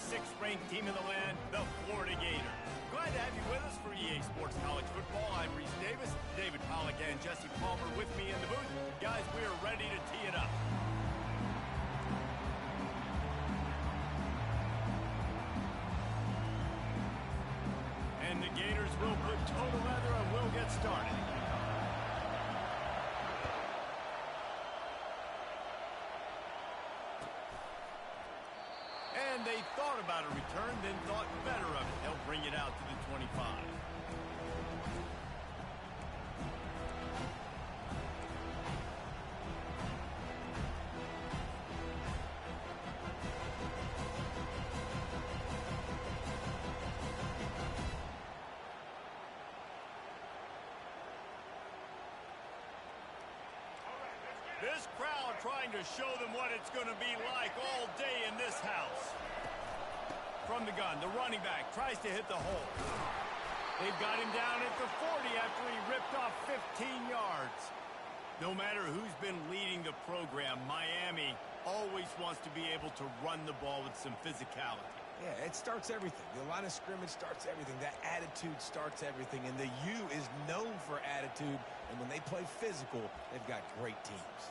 6th-ranked team in the land, the Florida Gators. Glad to have you with us for EA Sports College Football. I'm Reese Davis, David Pollack, and Jesse Palmer with me in the booth. Guys, we are ready to tee it up. And the Gators will put toe to leather and we'll get started. And they thought about a return, then thought better of it. They'll bring it out to the 25. This crowd trying to show them what it's going to be like all day in this house. From the gun, the running back tries to hit the hole. They've got him down at the 40 after he ripped off 15 yards. No matter who's been leading the program, Miami always wants to be able to run the ball with some physicality. Yeah, it starts everything. The line of scrimmage starts everything. That attitude starts everything. And the U is known for attitude. And when they play physical, they've got great teams.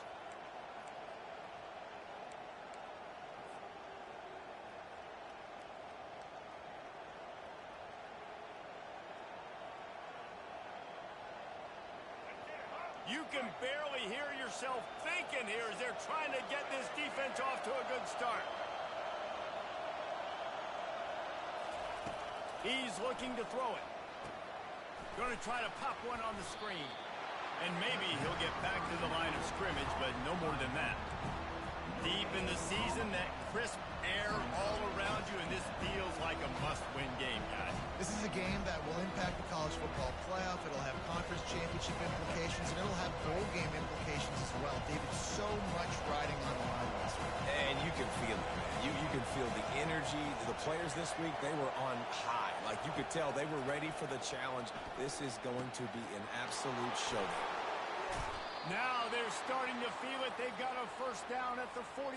You can barely hear yourself thinking here as they're trying to get this defense off to a good start. He's looking to throw it. Going to try to pop one on the screen. And maybe he'll get back to the line of scrimmage, but no more than that. Deep in the season, that crisp air all around you, and this feels like a must-win game, guys. This is a game that will impact the college football playoff. It'll have conference championship implications, and it'll have bowl game implications as well. David, so much riding on the line this week. And you can feel it, man. You can feel the energy. The players this week, they were on high. Like, you could tell they were ready for the challenge. This is going to be an absolute showdown. Now they're starting to feel it. They've got a first down at the 44.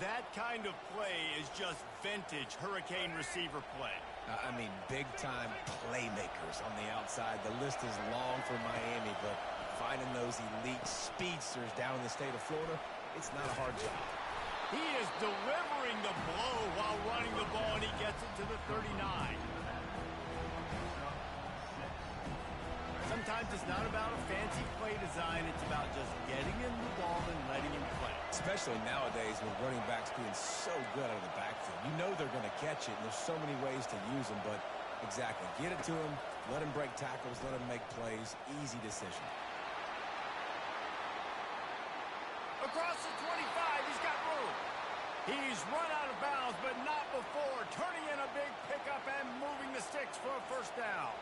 That kind of play is just vintage Hurricane receiver play. I mean, big-time playmakers on the outside. The list is long for Miami, but finding those elite speedsters down in the state of Florida, it's not a hard job. He is delivering the blow while running the ball, and he gets it to the 39. Sometimes it's not about a fancy play design. It's about just getting him the ball and letting him play. Especially nowadays with running backs being so good out of the backfield. You know they're going to catch it, and there's so many ways to use them. But exactly, get it to him, let him break tackles, let him make plays. Easy decision. Across the 25, he's got room. He's run out of bounds, but not before. Turning in a big pickup and moving the sticks for a first down.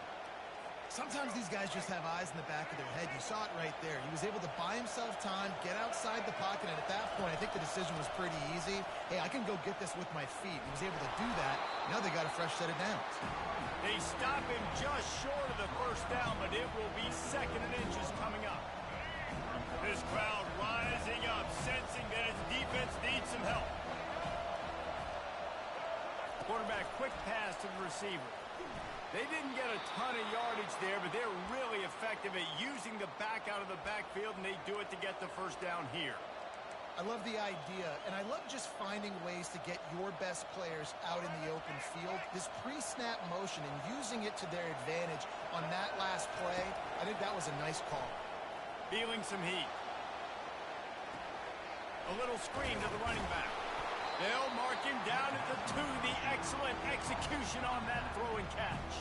Sometimes these guys just have eyes in the back of their head. You saw it right there. He was able to buy himself time, get outside the pocket, and at that point, I think the decision was pretty easy. Hey, I can go get this with my feet. He was able to do that. Now they got a fresh set of downs. They stop him just short of the first down, but it will be 2nd and inches coming up. This crowd rising up, sensing that its defense needs some help. Quarterback, quick pass to the receiver. They didn't get a ton of yardage there, but they're really effective at using the back out of the backfield, and they do it to get the first down here. I love the idea, and I love just finding ways to get your best players out in the open field. This pre-snap motion and using it to their advantage on that last play, I think that was a nice call. Feeling some heat. A little screen to the running back. They'll mark him down at the 2. The excellent execution on that throw and catch.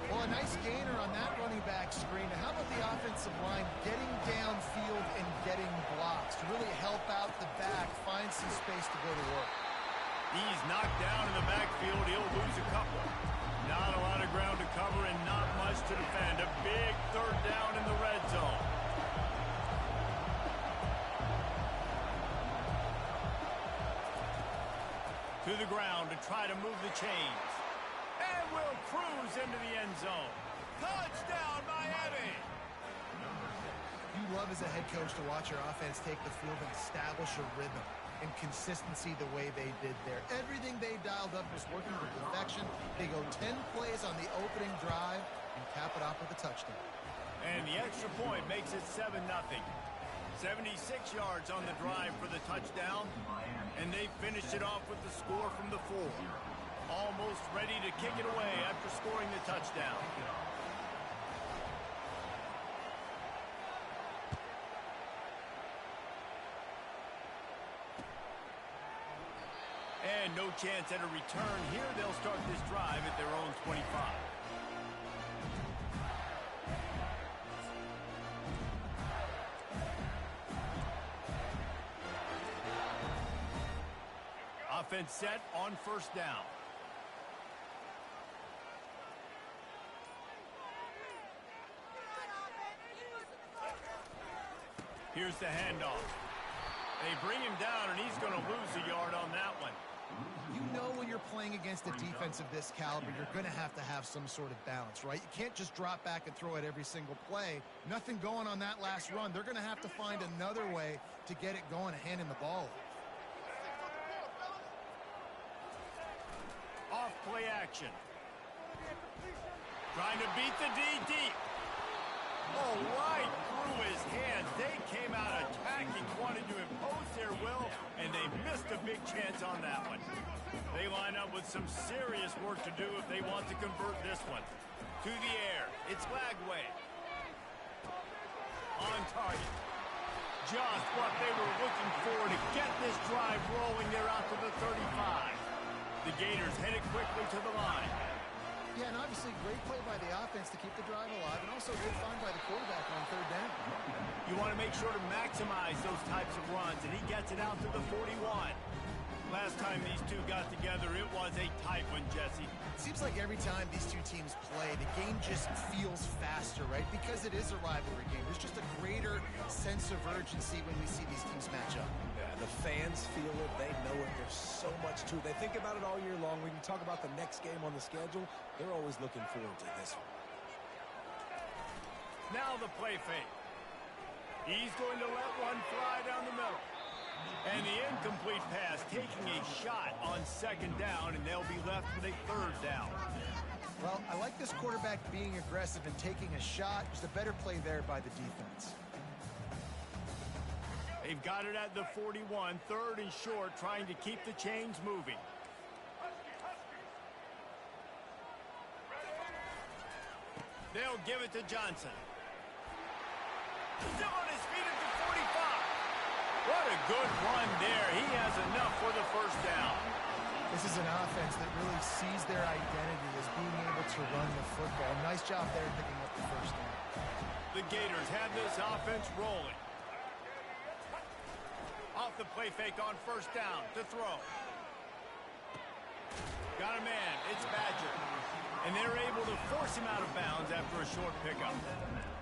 Well, a nice gainer on that running back screen. How about the offensive line getting downfield and getting blocks to really help out the back, find some space to go to work? He's knocked down in the backfield. He'll lose a couple. Not a lot of ground to cover and not much to defend. A big 3rd down in the red zone. To the ground to try to move the chains. And will cruise into the end zone. Touchdown, Miami! You love as a head coach to watch your offense take the field and establish a rhythm and consistency the way they did there. Everything they dialed up was working to perfection. They go 10 plays on the opening drive and cap it off with a touchdown. And the extra point makes it 7-0. 76 yards on the drive for the touchdown, and they finished it off with the score from the 4. Almost ready to kick it away after scoring the touchdown. And no chance at a return here. They'll start this drive at their own 25. Offense set on first down. Here's the handoff. They bring him down, and he's going to lose a yard on that one. You know when you're playing against a defense of this caliber, you're going to have some sort of balance, right? You can't just drop back and throw it every single play. Nothing going on that last run. They're going to have to find another way to get it going and hand in the ball. Off play action. Trying to beat the D deep. Oh, right through his hands. They came out attacking, wanted to impose their will, and they missed a big chance on that one. They line up with some serious work to do if they want to convert this one. To the air. It's Lagway. On target. Just what they were looking for to get this drive rolling. They're out to the 35. The Gators headed quickly to the line. Yeah, and obviously great play by the offense to keep the drive alive, and also good find by the quarterback on third down. You want to make sure to maximize those types of runs, and he gets it out to the 41. Last time these two got together, it was a tight one, Jesse. It seems like every time these two teams play, the game just feels faster, right? Because it is a rivalry game. There's just a greater sense of urgency when we see these teams match up. Yeah, the fans feel it. They know it. There's so much to it. They think about it all year long. When you talk about the next game on the schedule, they're always looking forward to this one. Now the play fake. He's going to let one fly down the middle. And the incomplete pass taking a shot on second down, and they'll be left with a third down. Well, I like this quarterback being aggressive and taking a shot. Just a better play there by the defense. They've got it at the 41, third and short, trying to keep the chains moving. They'll give it to Johnson. Still on his feet at the 45. What a good run there. He has enough for the first down. This is an offense that really sees their identity as being able to run the football. Nice job there picking up the first down. The Gators have this offense rolling. Off the play fake on first down to throw. Got a man. It's Badger. And they're able to force him out of bounds after a short pickup.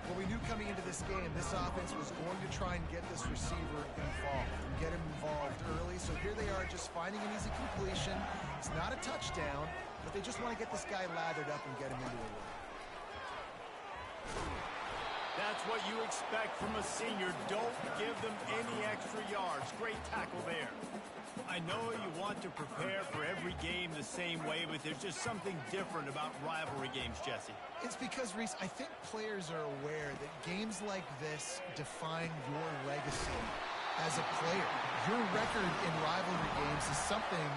Well, we knew coming into this game, this offense was going to try and get this receiver involved and get him involved early. So here they are just finding an easy completion. It's not a touchdown, but they just want to get this guy lathered up and get him into a run. That's what you expect from a senior. Don't give them any extra yards. Great tackle there. I know you want to prepare for every game the same way, but there's just something different about rivalry games, Jesse. It's because, Reese, I think players are aware that games like this define your legacy as a player. Your record in rivalry games is something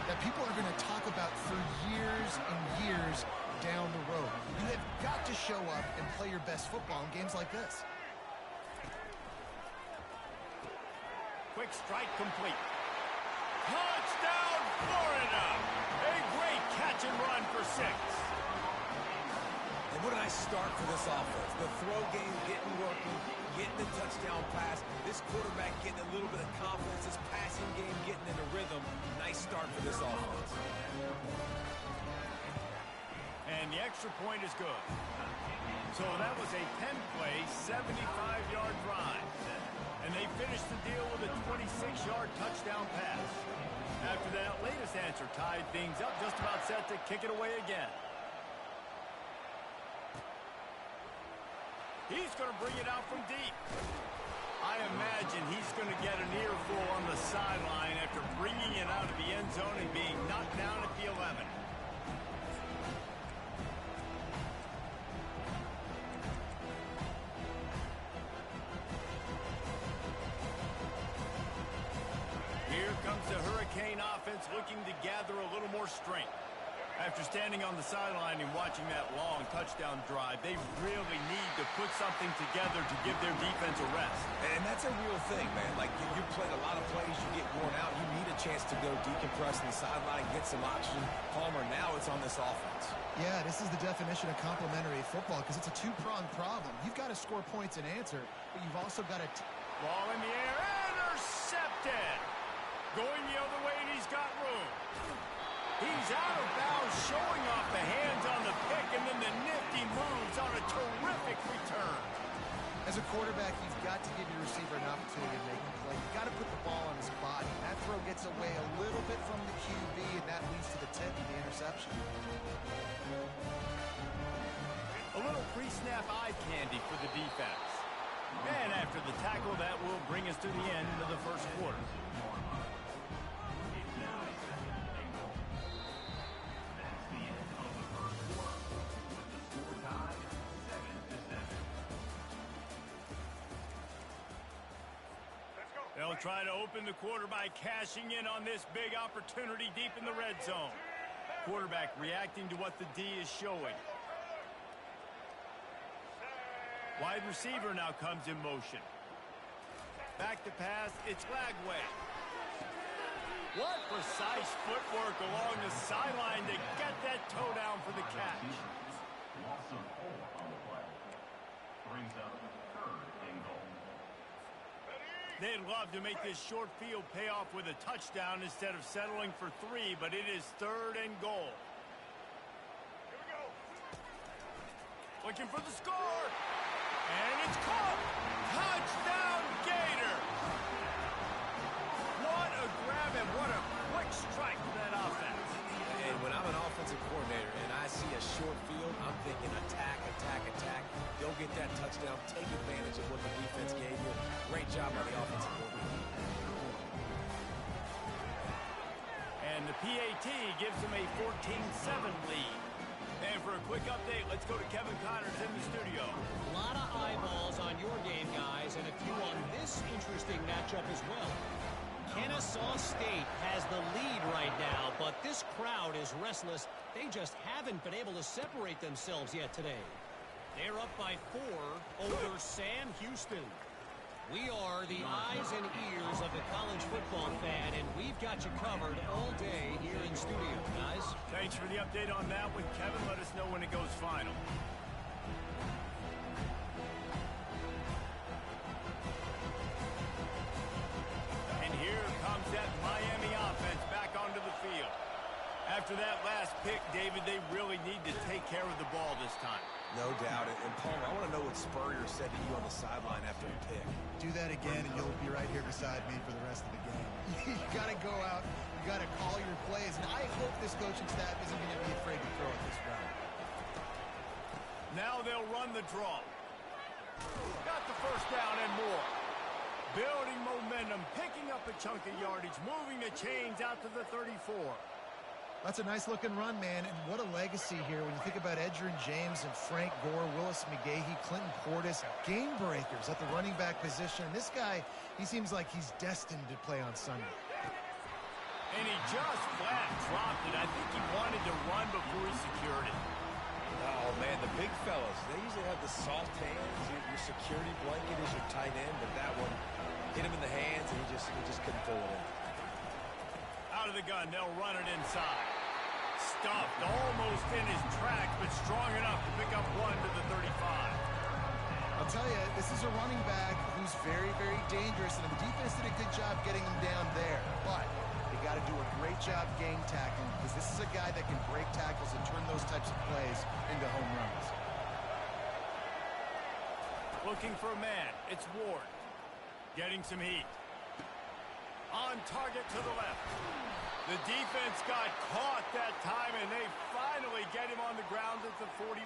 that people are going to talk about for years and years down the road. You have got to show up and play your best football in games like this. Quick strike complete. Touchdown, Florida! A great catch and run for 6. And what a nice start for this offense. The throw game getting working, getting the touchdown pass. This quarterback getting a little bit of confidence. This passing game getting in a rhythm. Nice start for this offense. And the extra point is good. So that was a 10-play, 75-yard drive. And they finished the deal with a 26-yard touchdown pass. After that latest answer tied things up, just about set to kick it away again. He's going to bring it out from deep. I imagine he's going to get an earful on the sideline after bringing it out of the end zone and being knocked down at the 11. Here comes the Hurricane offense looking to gather a little more strength. After standing on the sideline and watching that long touchdown drive, they really need to put something together to give their defense a rest. And that's a real thing, man. Like, you played a lot of plays, you get worn out. You need a chance to go decompress on the sideline, get some oxygen. Palmer, now it's on this offense. Yeah, this is the definition of complementary football because it's a two-pronged problem. You've got to score points and answer, but you've also got to... Ball in the air, intercepted! Going the other way, and he's got room. He's out of bounds, showing off the hands on the pick, and then the nifty moves on a terrific return. As a quarterback, you've got to give your receiver an opportunity to make a play. You've got to put the ball on his body. That throw gets away a little bit from the QB, and that leads to the tip of the interception. A little pre-snap eye candy for the defense. And after the tackle, that will bring us to the end of the first quarter. They'll try to open the quarter by cashing in on this big opportunity deep in the red zone. Quarterback reacting to what the D is showing. Wide receiver now comes in motion. Back to pass, it's Lagway. What precise footwork along the sideline to get that toe down for the catch. Loss of 4 on the play. Brings up 3rd and goal. They'd love to make this short field pay off with a touchdown instead of settling for 3, but it is 3rd and goal. Here we go. Looking for the score. And it's caught. Touchdown, Gator. What a grab and what a quick strike from that offense. And when I'm an offensive coordinator and I see a short field, I'm thinking attack, attack, attack. Go get that touchdown. Take advantage of what the defense gave you. Great job by the offensive coordinator. And the PAT gives them a 14-7 lead. And for a quick update, let's go to Kevin Connors in the studio. A lot of eyeballs on your game, guys, and a few on this interesting matchup as well. Kennesaw State has the lead right now, but this crowd is restless. They just haven't been able to separate themselves yet today. They're up by 4 over Sam Houston. We are the eyes and ears of the college football fan, and we've got you covered all day here in studio, guys. Thanks for the update on that with Kevin. Let us know when it goes final. And here comes that Miami offense back onto the field. After that last pick, David, they really need to take care of the ball this time. No doubt. And Palmer, I want to know what Spurrier said to you on the sideline after a pick. Do that again, and you'll be right here beside me for the rest of the game. You got to go out. You got to call your plays. And I hope this coaching staff isn't going to be afraid to throw at this route. Now they'll run the draw. Got the first down and more. Building momentum, picking up a chunk of yardage, moving the chains out to the 34. That's a nice-looking run, man, and what a legacy here when you think about Edgerrin James and Frank Gore, Willis McGahee, Clinton Portis, game breakers at the running back position. This guy, he seems like he's destined to play on Sunday. And he just flat dropped it. I think he wanted to run before he secured it. Oh, man, the big fellas, they usually have the soft hands. Your security blanket is your tight end, but that one hit him in the hands, and he just couldn't pull it in. Out of the gun, they'll run it inside. Stuffed almost in his tracks, but strong enough to pick up 1 to the 35. I'll tell you, this is a running back who's very, very dangerous, and the defense did a good job getting him down there. But they got to do a great job game tackling, because this is a guy that can break tackles and turn those types of plays into home runs. Looking for a man. It's Ward. Getting some heat. On target to the left. The defense got caught that time, and they finally get him on the ground at the 41.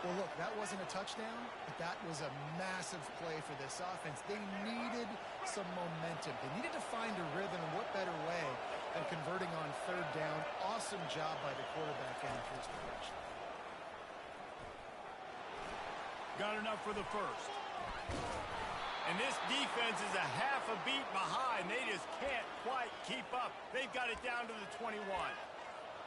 Well, look, that wasn't a touchdown, but that was a massive play for this offense. They needed some momentum. They needed to find a rhythm, and what better way than converting on third down. Awesome job by the quarterback and his progression. Got enough for the first. And this defense is a half a beat behind. They just can't quite keep up. They've got it down to the 21.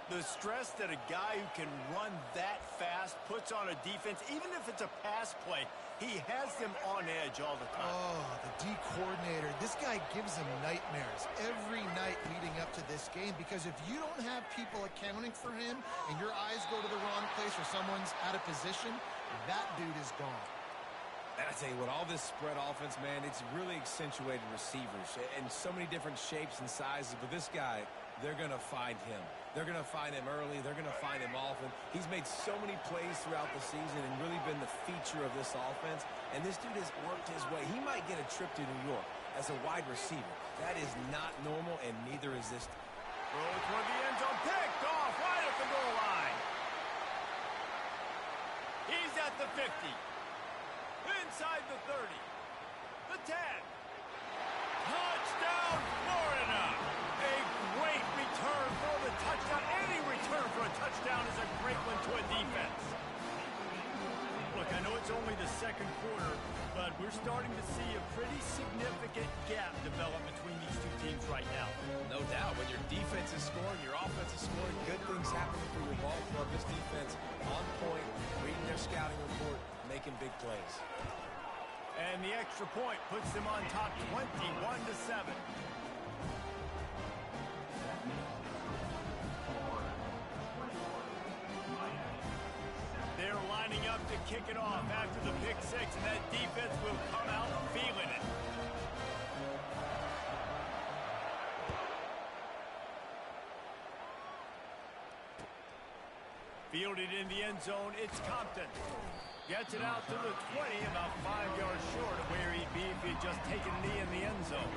The stress that a guy who can run that fast puts on a defense, even if it's a pass play, he has them on edge all the time. Oh, the D coordinator. This guy gives them nightmares every night leading up to this game, because if you don't have people accounting for him and your eyes go to the wrong place or someone's out of position, that dude is gone. And I tell you what, all this spread offense, man, it's really accentuated receivers and so many different shapes and sizes. But this guy, they're going to find him. They're going to find him early. They're going to find him often. He's made so many plays throughout the season and really been the feature of this offense. And this dude has worked his way. He might get a trip to New York as a wide receiver. That is not normal, and neither is this. Throw toward the end zone. Picked off right at the goal line. He's at the 50. Inside the 30. The 10. Touchdown, Florida. A great return for the touchdown. Any return for a touchdown is a great one to a defense. Look, I know it's only the second quarter, but we're starting to see a pretty significant gap develop between these two teams right now. No doubt. When your defense is scoring, your offense is scoring, good things happen for your ball club. This defense on point, reading their scouting report, making big plays. And the extra point puts them on top 21-7. They're lining up to kick it off after the pick six, and that defense will come out feeling it. Fielded in the end zone, it's Compton. Gets it out to the 20, about 5 yards short of where he'd be if he'd just taken a knee in the end zone.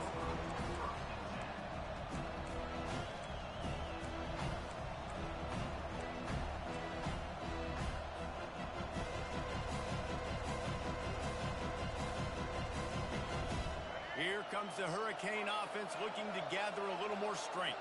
Here comes the Hurricane offense looking to gather a little more strength.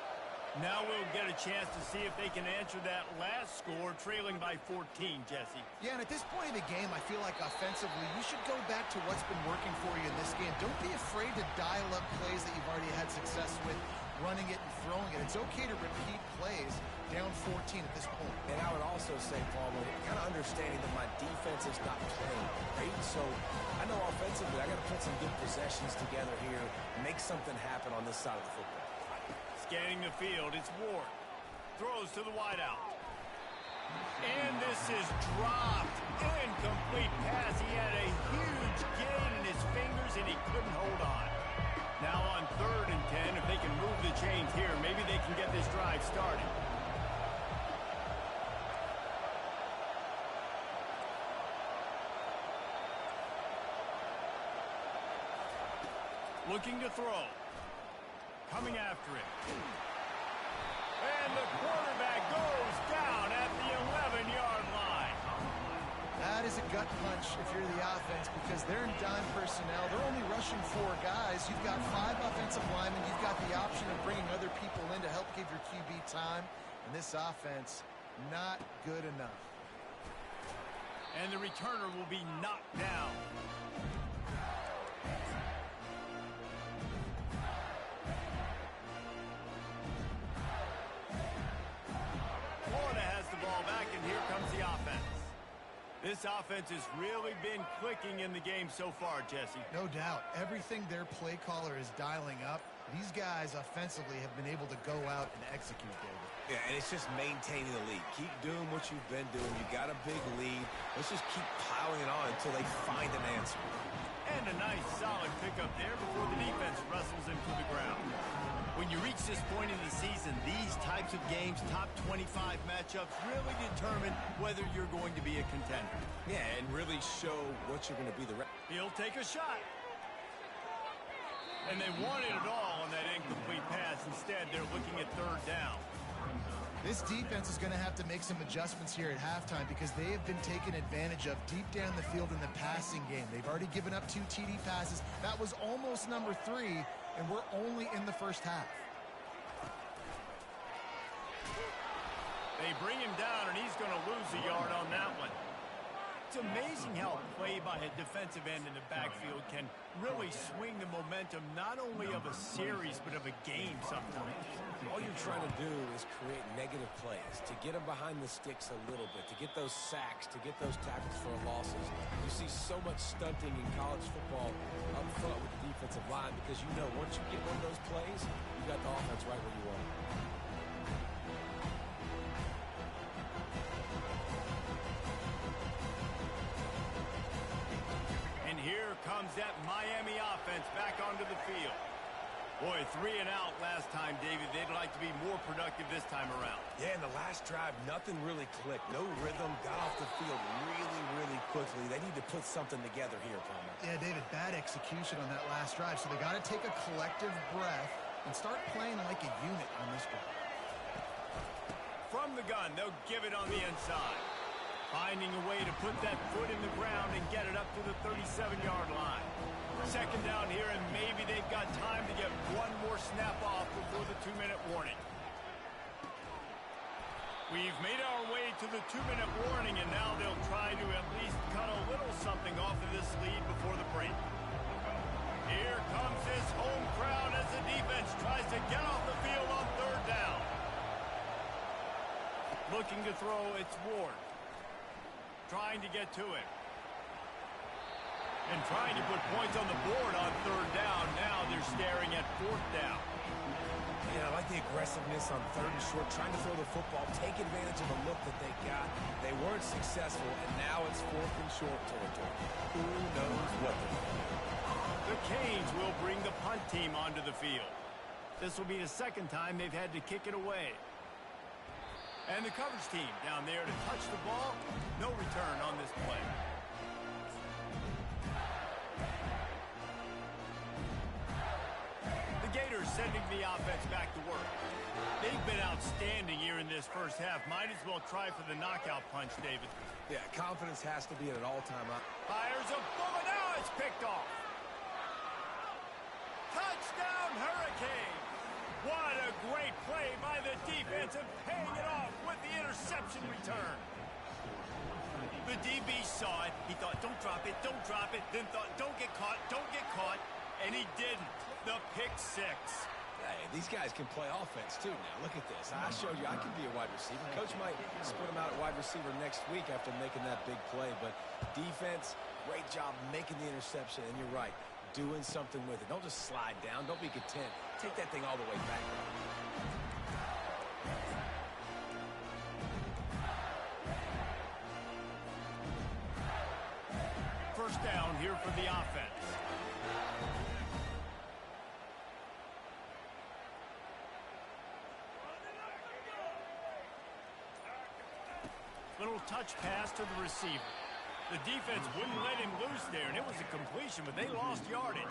Now we'll get a chance to see if they can answer that last score, trailing by 14, Jesse. Yeah, and at this point in the game, I feel like offensively, you should go back to what's been working for you in this game. Don't be afraid to dial up plays that you've already had success with, running it and throwing it. It's okay to repeat plays down 14 at this point. And I would also say, Paul, kind of understanding that my defense is not playing great, so I know offensively I got to put some good possessions together here, make something happen on this side of the football. Scanning the field, it's Ward. Throws to the wideout. And this is dropped. Incomplete pass. He had a huge gain in his fingers, and he couldn't hold on. Now on 3rd and 10, if they can move the chains here, maybe they can get this drive started. Looking to throw. Coming after it. And the quarterback goes down at the 11-yard line. That is a gut punch if you're the offense, because they're in dime personnel. They're only rushing 4 guys. You've got 5 offensive linemen. You've got the option of bringing other people in to help give your QB time. And this offense, not good enough. And the returner will be knocked down. Florida has the ball back, and here comes the offense. This offense has really been clicking in the game so far, Jesse. No doubt. Everything their play caller is dialing up, these guys offensively have been able to go out and execute, David. Yeah, and it's just maintaining the lead. Keep doing what you've been doing. You got a big lead. Let's just keep piling it on until they find an answer. And a nice, solid pickup there before the defense wrestles him to the ground. When you reach this point in the season, these types of games, top 25 matchups, really determine whether you're going to be a contender. Yeah, and really show what you're going to be the rest. He'll take a shot. And they wanted it all on that incomplete pass. Instead, they're looking at 3rd down. This defense is going to have to make some adjustments here at halftime because they have been taken advantage of deep down the field in the passing game. They've already given up 2 TD passes. That was almost number 3, and we're only in the first half. They bring him down, and he's going to lose a yard on that one. It's amazing how play by a defensive end in the backfield can really swing the momentum not only of a series but of a game sometimes. All you're trying to do is create negative plays, to get them behind the sticks a little bit, to get those sacks, to get those tackles for losses. You see so much stunting in college football up front with the defensive line because you know once you get one of those plays, you got the offense right where you want it. Here comes that Miami offense back onto the field. Boy, 3 and out last time, David. They'd like to be more productive this time around. Yeah, in the last drive, nothing really clicked. No rhythm, got off the field really quickly. They need to put something together here, Palmer. Yeah, David, bad execution on that last drive. So they got to take a collective breath and start playing like a unit on this one. From the gun, they'll give it on the inside. Finding a way to put that foot in the ground and get it up to the 37-yard line. Second down here, and maybe they've got time to get one more snap off before the 2-minute warning. We've made our way to the 2-minute warning, and now they'll try to at least cut a little something off of this lead before the break. Here comes this home crowd as the defense tries to get off the field on 3rd down. Looking to throw, it's Ward. Trying to get to it. And trying to put points on the board on 3rd down. Now they're staring at 4th down. Yeah, I like the aggressiveness on 3rd and short, trying to throw the football, take advantage of the look that they got. They weren't successful, and now it's 4th and short territory. Who knows what they're going to do? The Canes will bring the punt team onto the field. This will be the 2nd time they've had to kick it away. And the coverage team down there to touch the ball. No return on this play. The Gators sending the offense back to work. They've been outstanding here in this first half. Might as well try for the knockout punch, David. Yeah, confidence has to be at an all-time high. Fires a bullet. Now it's picked off. Touchdown, Hurricane. What a great play by the defense and paying it off with the interception return. The DB saw it. He thought, don't drop it, don't drop it. Then thought, don't get caught, and he didn't. The pick 6. Hey, these guys can play offense, too, now. Look at this. I showed you I can be a wide receiver. Coach might split him out at wide receiver next week after making that big play. But defense, great job making the interception. And you're right, doing something with it. Don't just slide down. Don't be content. Take that thing all the way back. First down here for the offense. Little touch pass to the receiver. The defense wouldn't let him loose there, and it was a completion, but they lost yardage.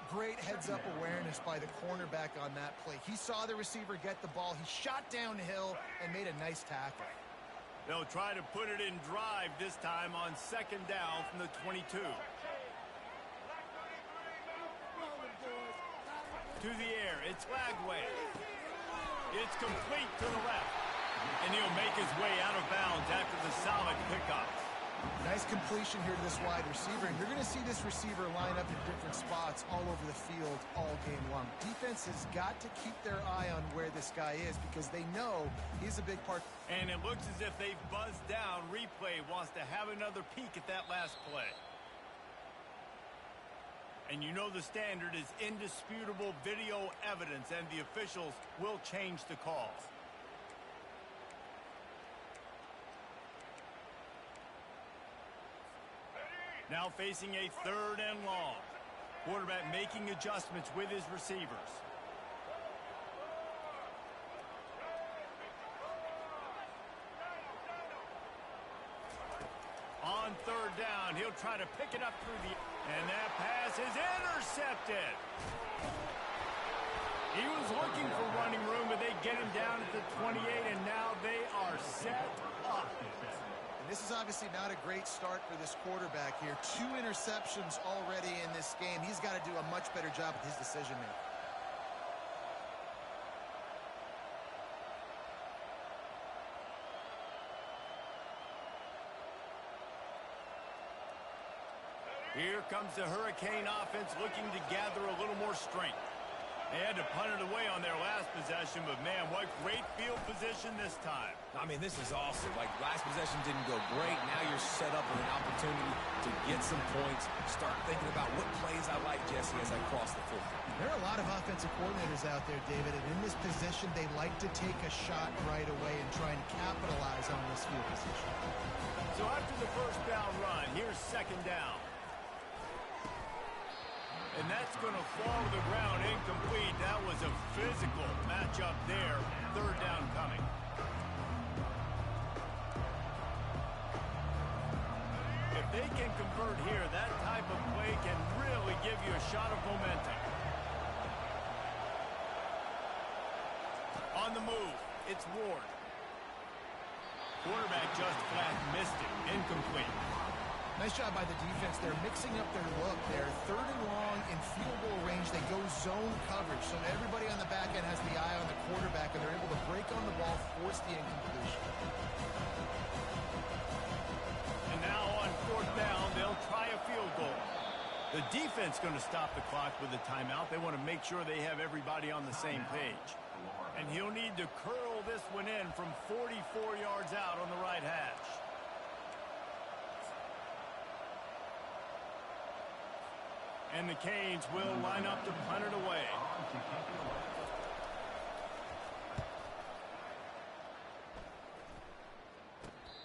Great heads-up awareness by the cornerback on that play. He saw the receiver get the ball. He shot downhill and made a nice tackle. They'll try to put it in drive this time on 2nd down from the 22. To the air, it's Lagway. It's complete to the left. And he'll make his way out of bounds after the solid pickup. Nice completion here to this wide receiver. And you're going to see this receiver line up in different spots all over the field all game long. Defense has got to keep their eye on where this guy is because they know he's a big part. And it looks as if they've buzzed down. Replay wants to have another peek at that last play. And you know the standard is indisputable video evidence, and the officials will change the calls. Now facing a 3rd and long. Quarterback making adjustments with his receivers. On 3rd down, he'll try to pick it up through the... And that pass is intercepted. He was looking for running room, but they get him down at the 28, and now they are set up. And this is obviously not a great start for this quarterback here. 2 interceptions already in this game. He's got to do a much better job with his decision-making. Here comes the Hurricane offense looking to gather a little more strength. They had to punt it away on their last possession, but man, what great field position this time. I mean, this is awesome. Like, last possession didn't go great. Now you're set up with an opportunity to get some points. Start thinking about what plays I like, Jesse, as I cross the field. There are a lot of offensive coordinators out there, David, and in this position, they like to take a shot right away and try and capitalize on this field position. So after the first down run, here's second down. And that's going to fall to the ground incomplete. That was a physical matchup there. Third down coming. If they can convert here, that type of play can really give you a shot of momentum. On the move, it's Ward. Quarterback just flat missed it. Incomplete. Nice job by the defense. They're mixing up their look there. 3rd and long in field goal range. They go zone coverage. So everybody on the back end has the eye on the quarterback, and they're able to break on the ball, force the incompletion. And now on 4th down, they'll try a field goal. The defense going to stop the clock with a timeout. They want to make sure they have everybody on the same page. And he'll need to curl this one in from 44 yards out on the right hash. And the Canes will line up to punt it away.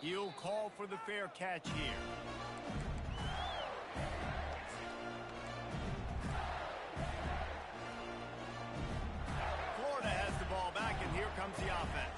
He'll call for the fair catch here. Florida has the ball back, and here comes the offense.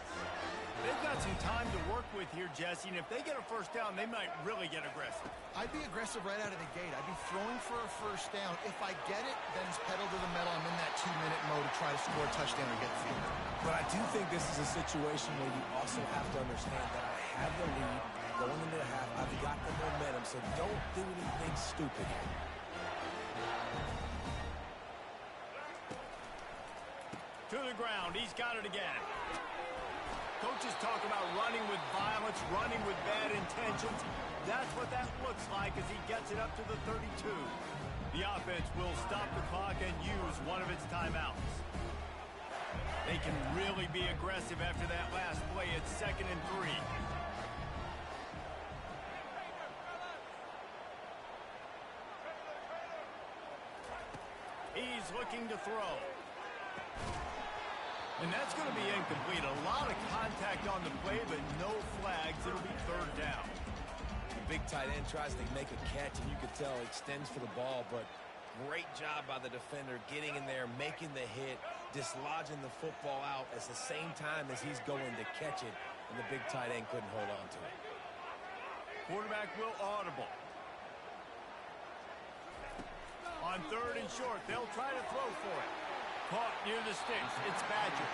They've got some time to work with here, Jesse, and if they get a first down, they might really get aggressive. I'd be aggressive right out of the gate. I'd be throwing for a first down. If I get it, then it's pedal to the metal. I'm in that 2-minute mode to try to score a touchdown or get the field. But I do think this is a situation where you also have to understand that I have the lead going into the half. I've got the momentum, so don't do anything stupid here. To the ground. He's got it again. Coaches talk about running with violence, running with bad intentions. That's what that looks like as he gets it up to the 32. The offense will stop the clock and use one of its timeouts. They can really be aggressive after that last play. It's 2nd and 3. He's looking to throw. And that's going to be incomplete. A lot of contact on the play, but no flags. It'll be 3rd down. The big tight end tries to make a catch, and you could tell he extends for the ball, but great job by the defender getting in there, making the hit, dislodging the football out at the same time as he's going to catch it, and the big tight end couldn't hold on to it. Quarterback will audible. On 3rd and short, they'll try to throw for it. Caught near the sticks. It's Badger.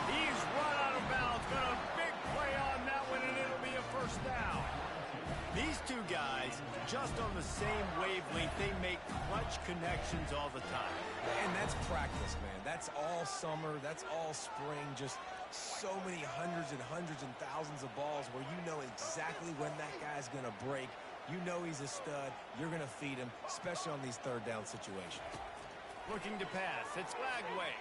He's run out of bounds. Got a big play on that one, and it'll be a first down. These two guys, just on the same wavelength, they make clutch connections all the time. And that's practice, man. That's all summer. That's all spring. Just so many hundreds and thousands of balls where you know exactly when that guy's going to break. You know he's a stud. You're going to feed him, especially on these 3rd down situations. Looking to pass. It's Lagway.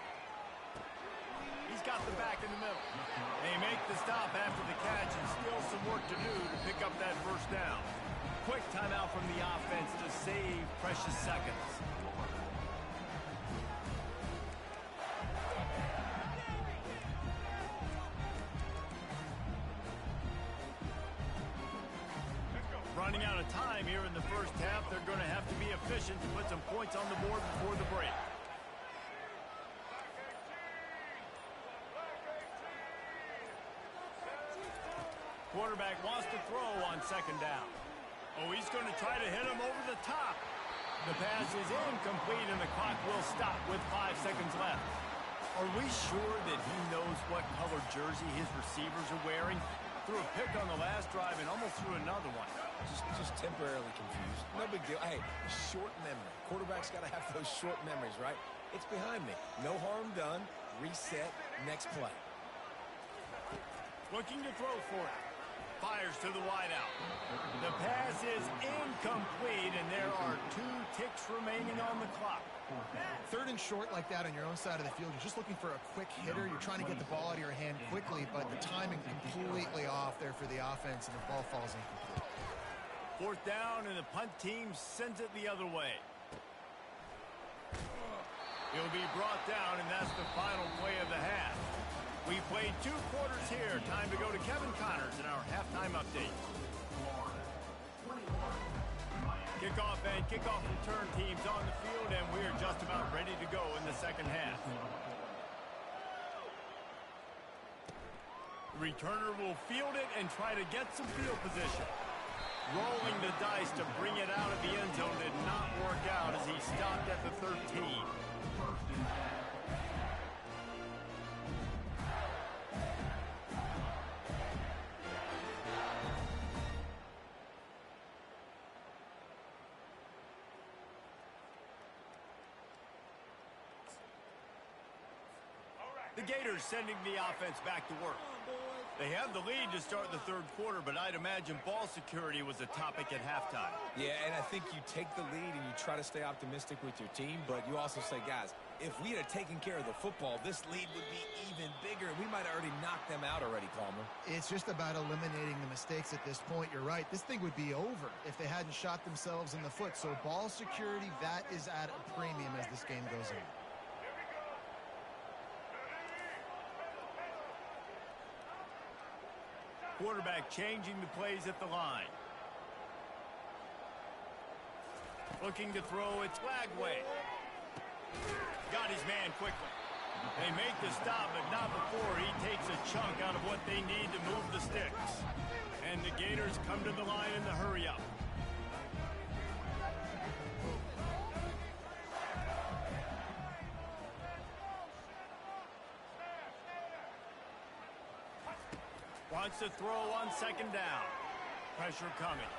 He's got the back in the middle. They make the stop after the catch and still some work to do to pick up that first down. Quick timeout from the offense to save precious seconds. Running out of time here in the first half. They're going to have to be efficient to put some points on the board before the break. Quarterback wants to throw on 2nd down. Oh, he's going to try to hit him over the top. The pass is incomplete, and the clock will stop with 5 seconds left. Are we sure that he knows what color jersey his receivers are wearing? Threw a pick on the last drive and almost threw another one. Just temporarily confused. No big deal. Hey, short memory. Quarterback's got to have those short memories, right? It's behind me. No harm done. Reset. Next play. Looking to throw for it. Fires to the wideout. The pass is incomplete, and there are 2 ticks remaining on the clock. Third and short like that on your own side of the field, you're just looking for a quick hitter. You're trying to get the ball out of your hand quickly, but the timing completely off there for the offense, and the ball falls incomplete. 4th down, and the punt team sends it the other way. He'll be brought down, and that's the final play of the half. We played 2 quarters here. Time to go to Kevin Connors in our halftime update. Kickoff and kickoff return teams on the field, and we're just about ready to go in the second half. The returner will field it and try to get some field position. Rolling the dice to bring it out of the end zone did not work out as he stopped at the 13. The Gators sending the offense back to work. They have the lead to start the 3rd quarter, but I'd imagine ball security was a topic at halftime. Yeah, and I think you take the lead and you try to stay optimistic with your team, but you also say, guys, if we had taken care of the football, this lead would be even bigger. We might have already knocked them out already, Palmer. It's just about eliminating the mistakes at this point. You're right. This thing would be over if they hadn't shot themselves in the foot. So ball security, that is at a premium as this game goes on. Quarterback changing the plays at the line. Looking to throw, it's Lagway. Got his man quickly. They make the stop, but not before he takes a chunk out of what they need to move the sticks. And the Gators come to the line in the hurry-up. Wants to throw on 2nd down. Pressure coming.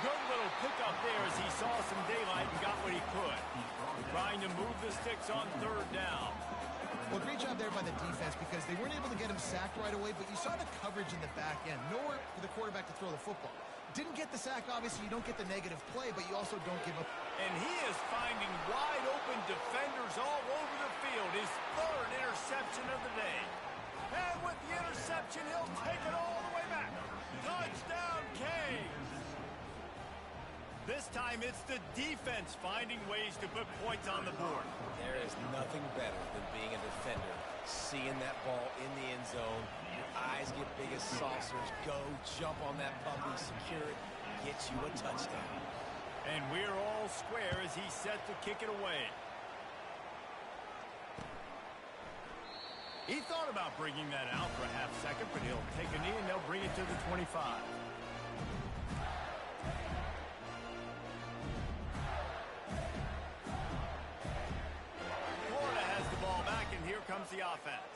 Good little pickup there as he saw some daylight and got what he could. Trying to move the sticks on 3rd down. Well, great job there by the defense because they weren't able to get him sacked right away, but you saw the coverage in the back end. Nowhere for the quarterback to throw the football. Didn't get the sack, obviously. You don't get the negative play, but you also don't give up. And he is finding wide open defenders all over the field. His 3rd interception of the day. And with the interception, he'll take it all the way back. Touchdown, Canes! This time, it's the defense finding ways to put points on the board. There is nothing better than being a defender, seeing that ball in the end zone. Your eyes get big as saucers. Go, jump on that puppy, secure it, get you a touchdown. And we're all square as he's set to kick it away. He thought about bringing that out for a half second, but he'll take a knee and they'll bring it to the 25. Florida has the ball back, and here comes the offense.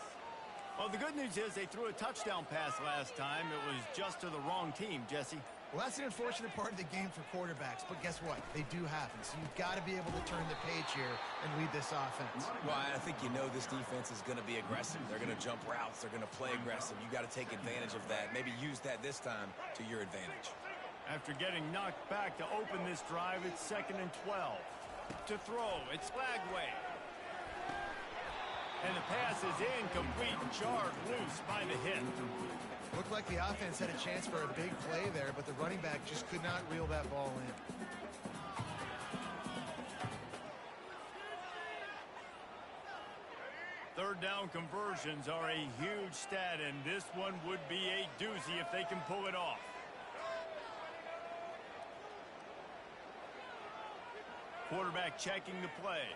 Well, the good news is they threw a touchdown pass last time. It was just to the wrong team, Jesse. Well, that's an unfortunate part of the game for quarterbacks, but guess what? They do happen, so you've got to be able to turn the page here and lead this offense. Well, I think you know this defense is going to be aggressive. They're going to jump routes. They're going to play aggressive. You got to take advantage of that. Maybe use that this time to your advantage. After getting knocked back to open this drive, it's 2nd and 12. To throw, it's Lagway. And the pass is incomplete, jarred loose by the hit. Looked like the offense had a chance for a big play there, but the running back just could not reel that ball in. 3rd down conversions are a huge stat, and this one would be a doozy if they can pull it off. Quarterback checking the play.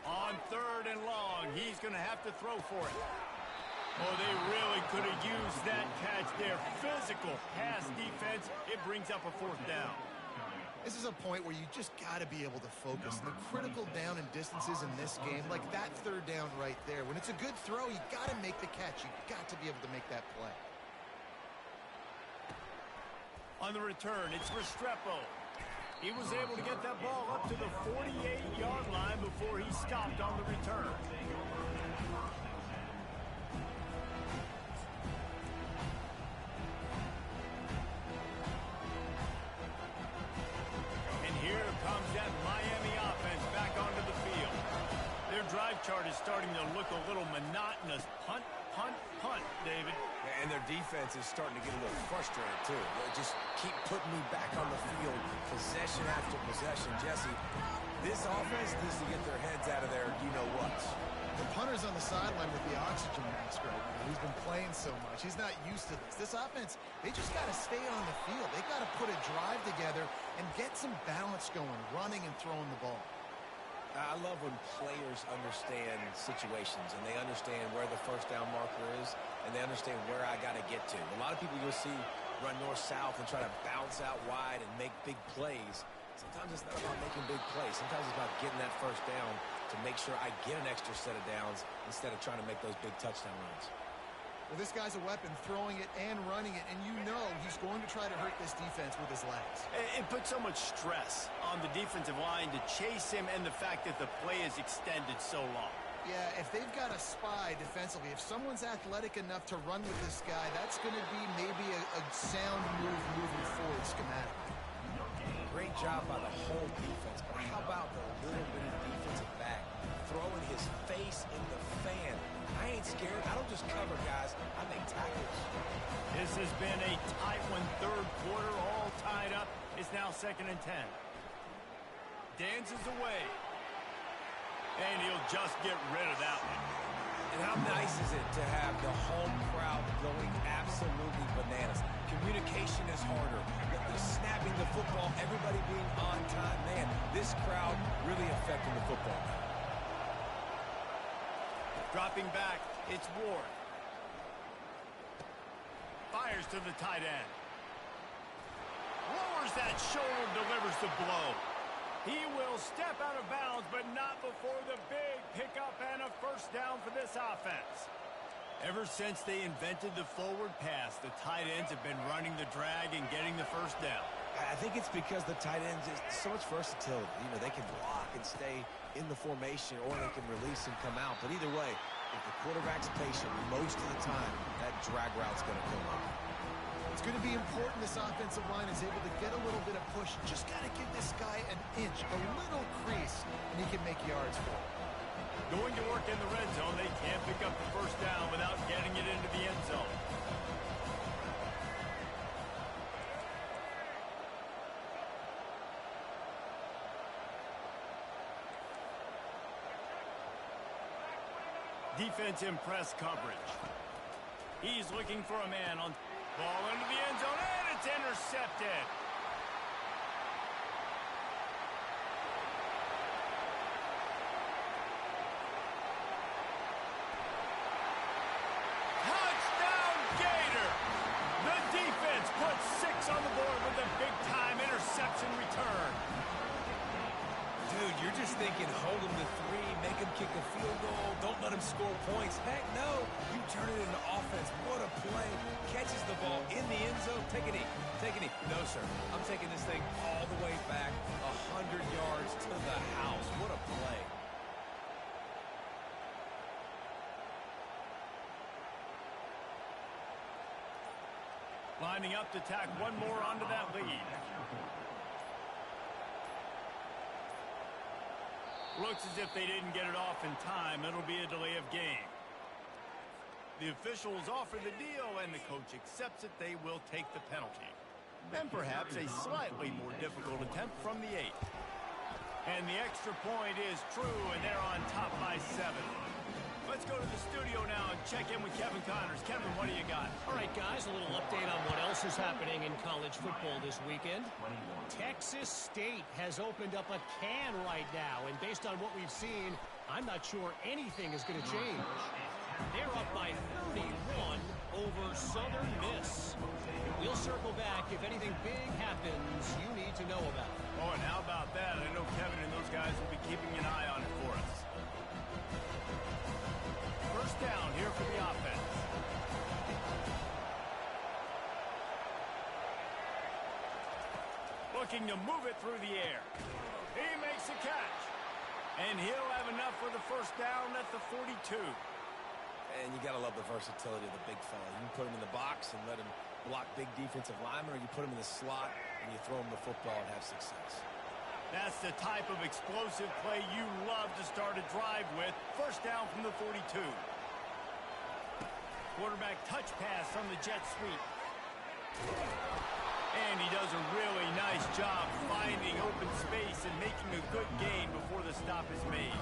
On 3rd and long, he's going to have to throw for it. Oh, they really could have used that catch there. Physical pass defense. It brings up a 4th down. This is a point where you just got to be able to focus. And the critical down and distances in this game, like that third down right there, when it's a good throw, you got to make the catch. You got to be able to make that play. On the return, it's Restrepo. He was able to get that ball up to the 48-yard line before he stopped on the return. And here comes that Miami offense back onto the field. Their drive chart is starting to look a little monotonous. Punt, punt, punt, David. And their defense is starting to get a little frustrated, too. They just keep putting me back on the field, possession after possession. Jesse, this offense needs to get their heads out of there, you-know-what. The punter's on the sideline with the oxygen mask right now. He's been playing so much. He's not used to this. This offense, they just got to stay on the field. They got to put a drive together and get some balance going, running and throwing the ball. I love when players understand situations and they understand where the first down marker is and they understand where I got to get to. A lot of people you'll see run north-south and try to bounce out wide and make big plays. Sometimes it's not about making big plays. Sometimes it's about getting that first down to make sure I get an extra set of downs instead of trying to make those big touchdown runs. Well, this guy's a weapon, throwing it and running it, and you know he's going to try to hurt this defense with his legs. It puts so much stress on the defensive line to chase him and the fact that the play is extended so long. Yeah, if they've got a spy defensively, if someone's athletic enough to run with this guy, that's going to be maybe a sound move moving forward schematically. Great job by the whole defense, but how about the little bitty defensive back throwing his face in the fan? I ain't scared. I don't just cover guys. I make tackles. This has been a tight one, third quarter, all tied up. It's now 2nd and 10. Dances away. And he'll just get rid of that one. And how nice is it to have the home crowd going absolutely bananas? Communication is harder. The snapping the football, everybody being on time. Man, this crowd really affecting the football. Dropping back, it's Ward. Fires to the tight end. Lowers that shoulder, delivers the blow. He will step out of bounds, but not before the big pickup and a first down for this offense. Ever since they invented the forward pass, the tight ends have been running the drag and getting the first down. I think it's because the tight ends is so much versatility. You know, they can block and stay in the formation, or they can release and come out. But either way, if the quarterback's patient, most of the time, that drag route's going to come up. It's going to be important this offensive line is able to get a little bit of push. Just got to give this guy an inch, a little crease, and he can make yards for it. Going to work in the red zone, they can't pick up the first down without getting it into the end zone. Defense in press coverage. He's looking for a man on ball into the end zone, and it's intercepted. Touchdown Gator! The defense puts 6 on the board with a big-time interception return. Dude, you're just thinking, hold him to 3, make him kick a field goal, don't let him score points. Heck no, you turn it into offense. What a play. Catches the ball in the end zone. Take a knee. Take a knee. No, sir. I'm taking this thing all the way back 100 yards to the house. What a play. Lining up to tack one more onto that lead. Looks as if they didn't get it off in time. It'll be a delay of game. The officials offer the deal, and the coach accepts it. They will take the penalty. And perhaps a slightly more difficult attempt from the 8. And the extra point is true, and they're on top by 7. Let's go to the studio now and check in with Kevin Connors. Kevin, what do you got? All right, guys, a little update on what else is happening in college football this weekend. Texas State has opened up a can right now, and based on what we've seen, I'm not sure anything is going to change. They're up by 31 over Southern Miss. We'll circle back if anything big happens you need to know about. Oh, and how about that? I know Kevin and those guys will be keeping an eye on it for us. First down here for the offense. Looking to move it through the air. He makes the catch. And he'll have enough for the first down at the 42. And you got to love the versatility of the big fella. You can put him in the box and let him block big defensive linemen, or you put him in the slot and you throw him the football and have success. That's the type of explosive play you love to start a drive with. First down from the 42. Quarterback touch pass on the jet sweep. And he does a really nice job finding open space and making a good gain before the stop is made.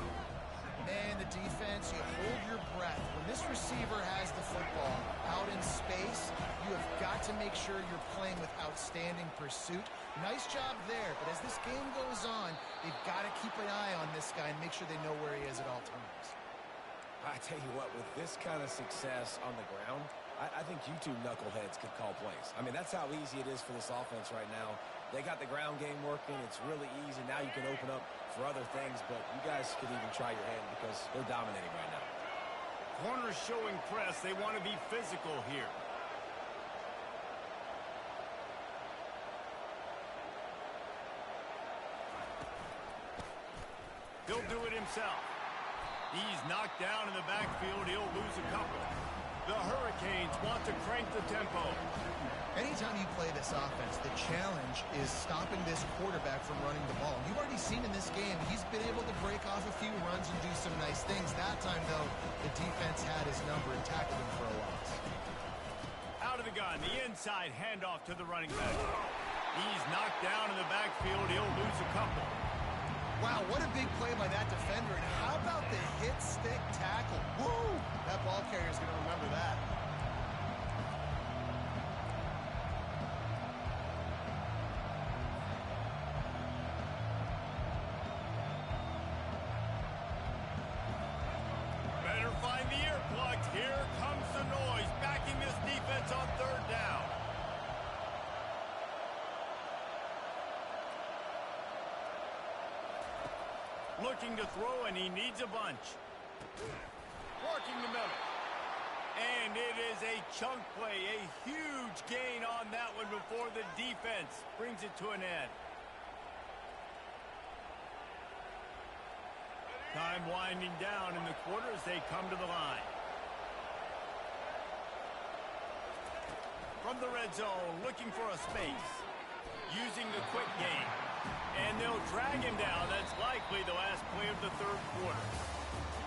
And the defense, you hold your breath. When this receiver has the football out in space, you have got to make sure you're playing with outstanding pursuit. Nice job there, but as this game goes on, they've got to keep an eye on this guy and make sure they know where he is at all times. I tell you what, with this kind of success on the ground, I think you two knuckleheads could call plays. I mean, that's how easy it is for this offense right now. They got the ground game working. It's really easy. Now you can open up for other things, but you guys could even try your hand because they're dominating right now. Corners showing press. They want to be physical here. He'll do it himself. He's knocked down in the backfield. He'll lose a couple. The Hurricanes want to crank the tempo. Anytime you play this offense, the challenge is stopping this quarterback from running the ball. You've already seen in this game, he's been able to break off a few runs and do some nice things. That time, though, the defense had his number and tackled him for a loss. Out of the gun, the inside handoff to the running back. He's knocked down in the backfield. He'll lose a couple. Wow, what a big play by that defender. And how about the hit stick tackle? Woo! That ball carrier's going to remember that. Better find the earplugs. Here comes the noise, backing this defense on third down. Looking to throw, and he needs a bunch. Working the middle. And it is a chunk play, a huge gain on that one before the defense brings it to an end. Time winding down in the quarter as they come to the line. From the red zone, looking for a space. Using the quick game. And they'll drag him down. That's likely the last play of the third quarter.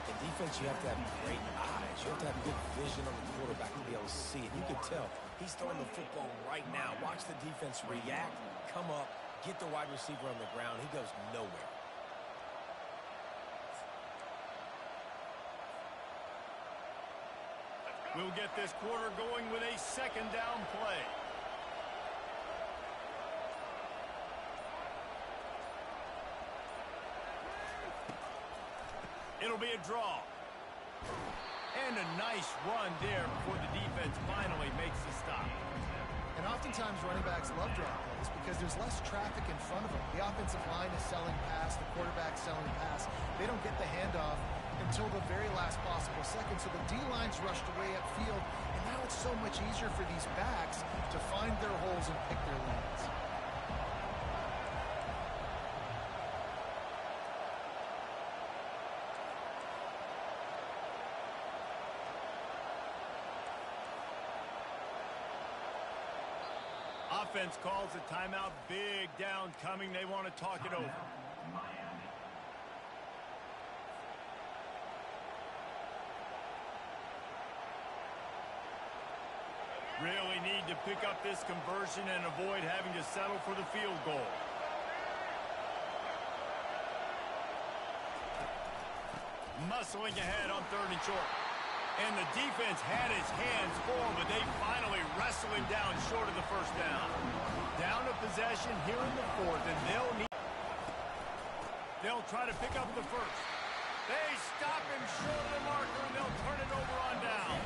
In defense, you have to have great eyes. You have to have good vision on the quarterback to be able to see it. You can tell he's throwing the football right now. Watch the defense react, come up, get the wide receiver on the ground. He goes nowhere. We'll get this quarter going with a second down play. It'll be a draw. And a nice run there before the defense finally makes the stop. And oftentimes running backs love draw plays because there's less traffic in front of them. The offensive line is selling pass, the quarterback's selling pass. They don't get the handoff until the very last possible second, so the D-line's rushed away upfield, and now it's so much easier for these backs to find their holes and pick their lanes. Offense calls a timeout. Big down coming. They want to talk it over. Really need to pick up this conversion and avoid having to settle for the field goal. Muscling ahead on third and short. And the defense had his hands full, but they finally wrestle him down short of the first down. Down to possession here in the fourth, and they'll try to pick up the first. They stop him short of the marker, and they'll turn it over on down.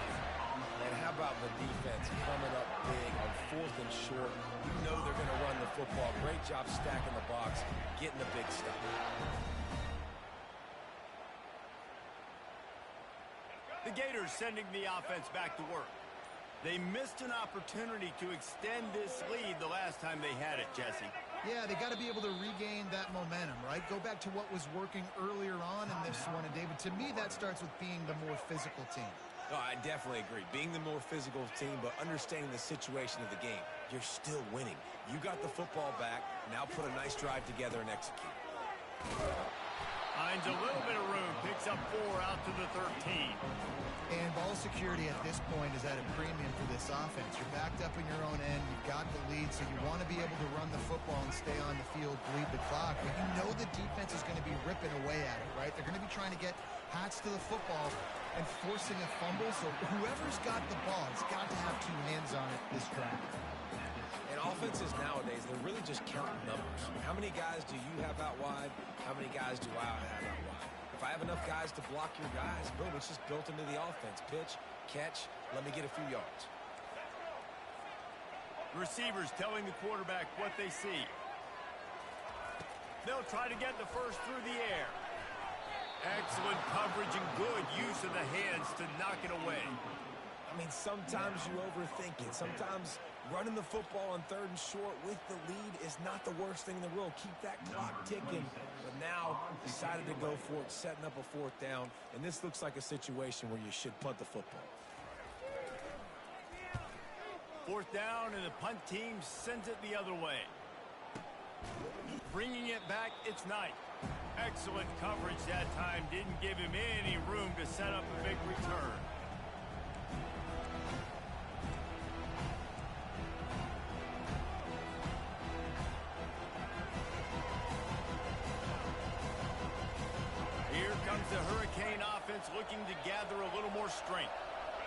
And how about the defense coming up big on 4th and short? You know they're going to run the football. Great job stacking the box, getting the big stuff. The Gators sending the offense back to work. They missed an opportunity to extend this lead the last time they had it, Jesse. Yeah, they got to be able to regain that momentum, right? Go back to what was working earlier on in this one. And, David, to me, that starts with being the more physical team. No, I definitely agree. Being the more physical team, but understanding the situation of the game. You're still winning. You got the football back. Now put a nice drive together and execute. Finds a little bit of room. Picks up 4 out to the 13. And ball security at this point is at a premium for this offense. You're backed up in your own end. You've got the lead, so you want to be able to run the football and stay on the field, bleed the clock. But you know the defense is going to be ripping away at it, right? They're going to be trying to get hats to the football and forcing a fumble. So whoever's got the ball has got to have 2 hands on it this drive. And offenses nowadays, they're really just counting numbers. How many guys do you have out wide? How many guys do I have out wide? If I have enough guys to block your guys, boom, it's just built into the offense. Pitch, catch, let me get a few yards. Receivers telling the quarterback what they see. They'll try to get the first through the air. Excellent coverage and good use of the hands to knock it away. I mean, sometimes you overthink it. Sometimes running the football on 3rd and short with the lead is not the worst thing in the world. Keep that clock ticking. But now decided to go for it, setting up a 4th down. And this looks like a situation where you should punt the football. 4th down, and the punt team sends it the other way. Bringing it back, it's Knight. Excellent coverage that time. Didn't give him any room to set up a big return. Here comes the Hurricane offense looking to gather a little more strength.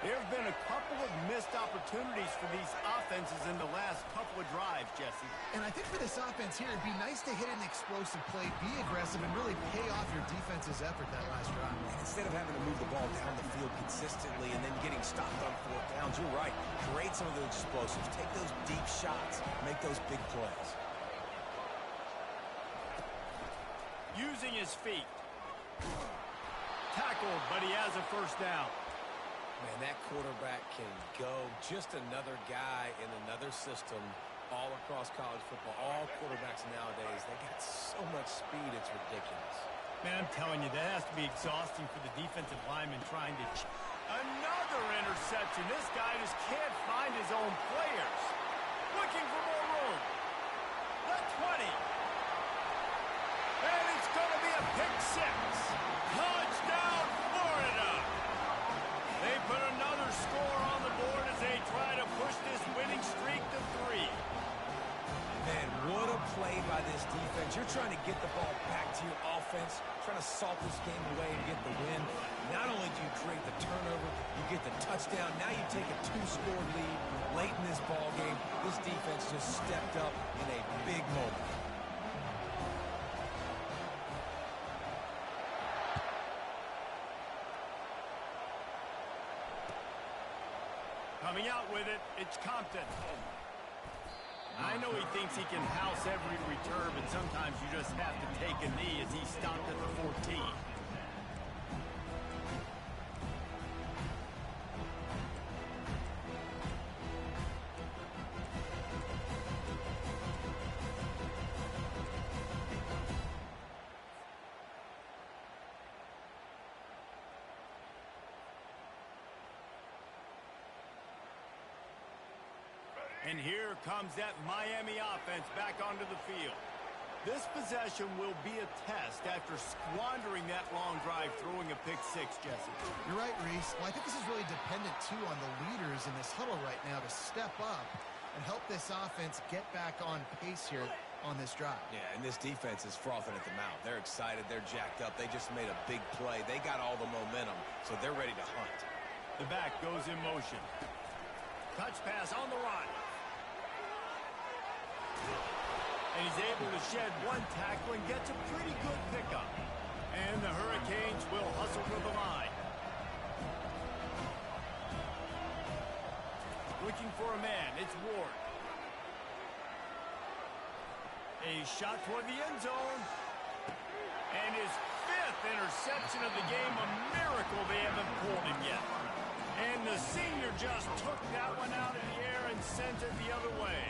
There have been a couple of missed opportunities for these offenses in the last couple of drives, Jesse. And I think for this offense here, it'd be nice to hit an explosive play, be aggressive, and really pay off your defense's effort that last drive. And instead of having to move the ball down the field consistently and then getting stopped on 4th downs, you're right. Create some of those explosives. Take those deep shots. Make those big plays. Using his feet. Tackled, but he has a first down. Man, that quarterback can go. Just another guy in another system all across college football. All quarterbacks nowadays, they got so much speed, it's ridiculous. Man, I'm telling you, that has to be exhausting for the defensive lineman trying to... Another interception. This guy just can't find his own players. Looking for more room. The 20. And it's going to be a pick 6. Touchdown, Florida. They put another score on the board as they try to push this winning streak to 3. Man, what a play by this defense. You're trying to get the ball back to your offense, trying to salt this game away and get the win. Not only do you create the turnover, you get the touchdown. Now you take a 2-score lead late in this ball game. This defense just stepped up in a big moment. Coming out with it, it's Compton. I know he thinks he can house every return, but sometimes you just have to take a knee as he stopped at the 14. And here comes that Miami offense back onto the field. This possession will be a test after squandering that long drive, throwing a pick 6, Jesse. You're right, Reese. Well, I think this is really dependent, too, on the leaders in this huddle right now to step up and help this offense get back on pace here on this drive. Yeah, and this defense is frothing at the mouth. They're excited. They're jacked up. They just made a big play. They got all the momentum, so they're ready to hunt. The back goes in motion. Touch pass on the run. And he's able to shed one tackle and gets a pretty good pickup. And the Hurricanes will hustle to the line. looking for a man. It's Ward. A shot toward the end zone. And his 5th interception of the game. A miracle they haven't pulled him yet. And the senior just took that one out of the air and sent it the other way.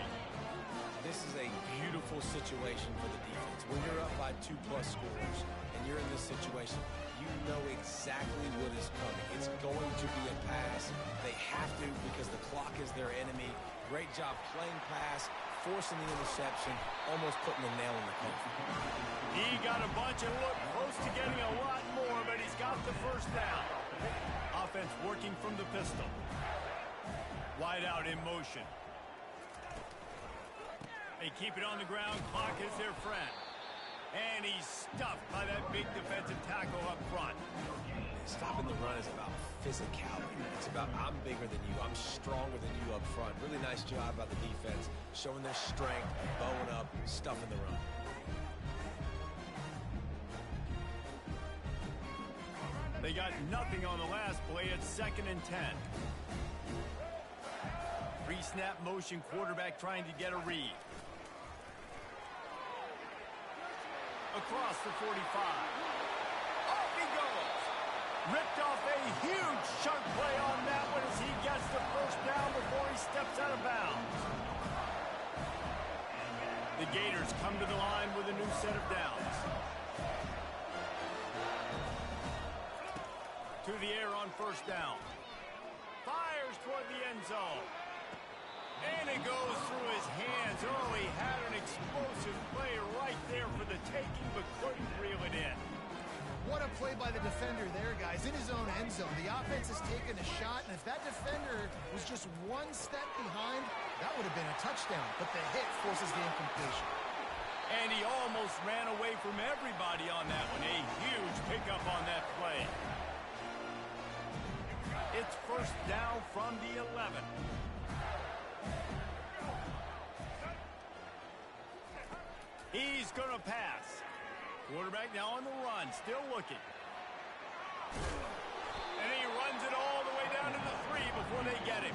This is a beautiful situation for the defense. When you're up by 2+ scores and you're in this situation, you know exactly what is coming. It's going to be a pass. They have to because the clock is their enemy. Great job playing pass, forcing the interception, almost putting the nail in the coffin. He got a bunch and looked close to getting a lot more, but he's got the first down. Offense working from the pistol. Wide out in motion. They keep it on the ground. Clock is their friend. And he's stuffed by that big defensive tackle up front. Stopping the run is about physicality. It's about I'm bigger than you. I'm stronger than you up front. Really nice job by the defense, showing their strength, bowing up, stuffing the run. They got nothing on the last play. It's 2nd and 10. Pre-snap motion, quarterback trying to get a read. Across the 45. Off he goes. Ripped off a huge chunk play on that one as he gets the first down before he steps out of bounds. The Gators come to the line with a new set of downs. To the air on first down. Fires toward the end zone. And it goes through his hands. Oh, he had an explosive play right there for the taking, but couldn't reel it in. What a play by the defender there, guys. In his own end zone, the offense has taken a shot, and if that defender was just one step behind, that would have been a touchdown. But the hit forces the incompletion. And he almost ran away from everybody on that one. A huge pickup on that play. It's first down from the 11. He's going to pass. Quarterback now on the run, still looking. And he runs it all the way down to the 3 before they get him.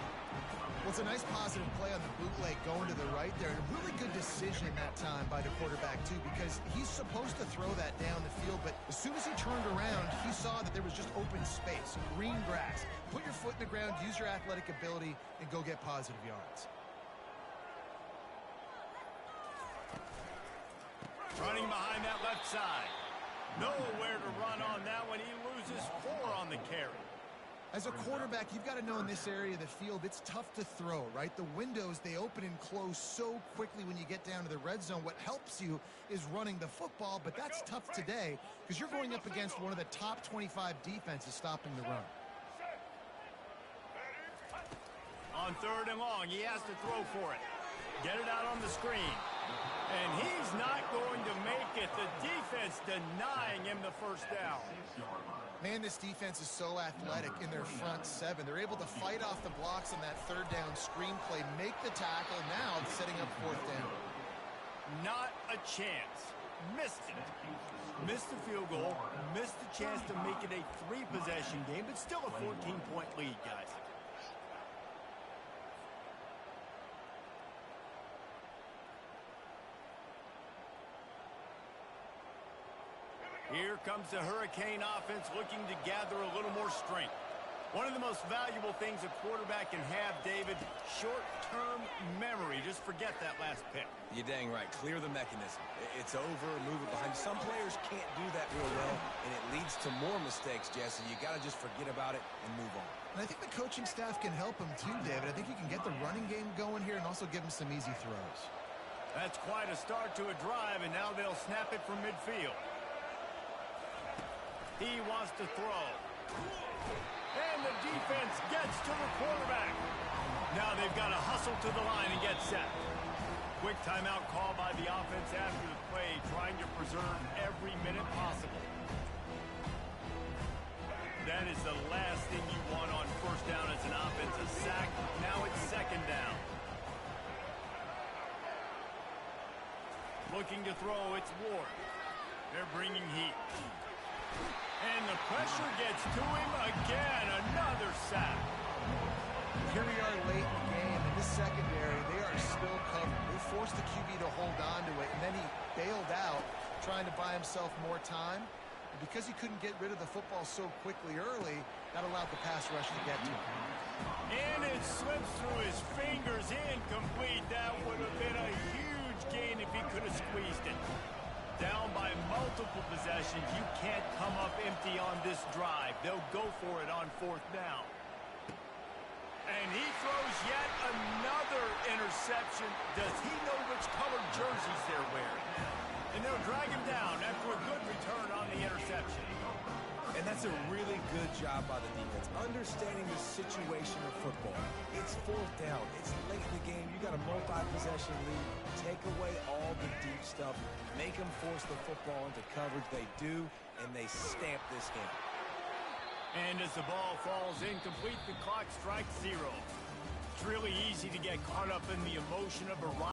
Well, it's a nice positive play on the bootleg going to the right there. And a really good decision that time by the quarterback, too, because he's supposed to throw that down the field. But as soon as he turned around, he saw that there was just open space, green grass. Put your foot in the ground, use your athletic ability, and go get positive yards. Running behind that left side. Nowhere to run on that one. He loses 4 on the carry. As a quarterback, you've got to know in this area of the field, it's tough to throw, right? The windows, they open and close so quickly when you get down to the red zone. What helps you is running the football, but that's tough today because you're going up against one of the top 25 defenses stopping the run. On 3rd and long, he has to throw for it. Get it out on the screen. And he's not going to make it. The defense denying him the first down. Man, this defense is so athletic in their front 7. They're able to fight off the blocks on that 3rd down screen play, make the tackle, now setting up 4th down. Not a chance. Missed it. Missed the field goal. Missed the chance to make it a 3-possession game, but still a 14-point lead, guys. Here comes the Hurricane offense looking to gather a little more strength. One of the most valuable things a quarterback can have, David, short-term memory. Just forget that last pick. You're dang right. Clear the mechanism. It's over, move it behind. Some players can't do that real well, and it leads to more mistakes, Jesse. You got to just forget about it and move on. And I think the coaching staff can help him too, David. I think you can get the running game going here and also give him some easy throws. That's quite a start to a drive, and now they'll snap it from midfield. He wants to throw. And the defense gets to the quarterback. Now they've got to hustle to the line and get set. Quick timeout call by the offense after the play, trying to preserve every minute possible. That is the last thing you want on first down as an offense, a sack. Now it's 2nd down. Looking to throw, it's Ward. They're bringing heat. And the pressure gets to him again. Another sack. Here we are late in the game. In this secondary, they are still covered. They forced the QB to hold on to it, and then he bailed out, trying to buy himself more time. And because he couldn't get rid of the football so quickly early, that allowed the pass rush to get to him. And it slips through his fingers, incomplete. That would have been a huge gain if he could have squeezed it. Down by multiple possessions, you can't come up empty on this drive. They'll go for it on 4th down. And he throws yet another interception. Does he know which colored jerseys they're wearing? And they'll drag him down after a good return on the interception. And that's a really good job by the defense, understanding the situation of football. It's 4th down. It's late in the game. You got a multi-possession lead. Take away all the deep stuff. Make them force the football into coverage. They do, and they stamp this game. And as the ball falls incomplete, the clock strikes 0. It's really easy to get caught up in the emotion of a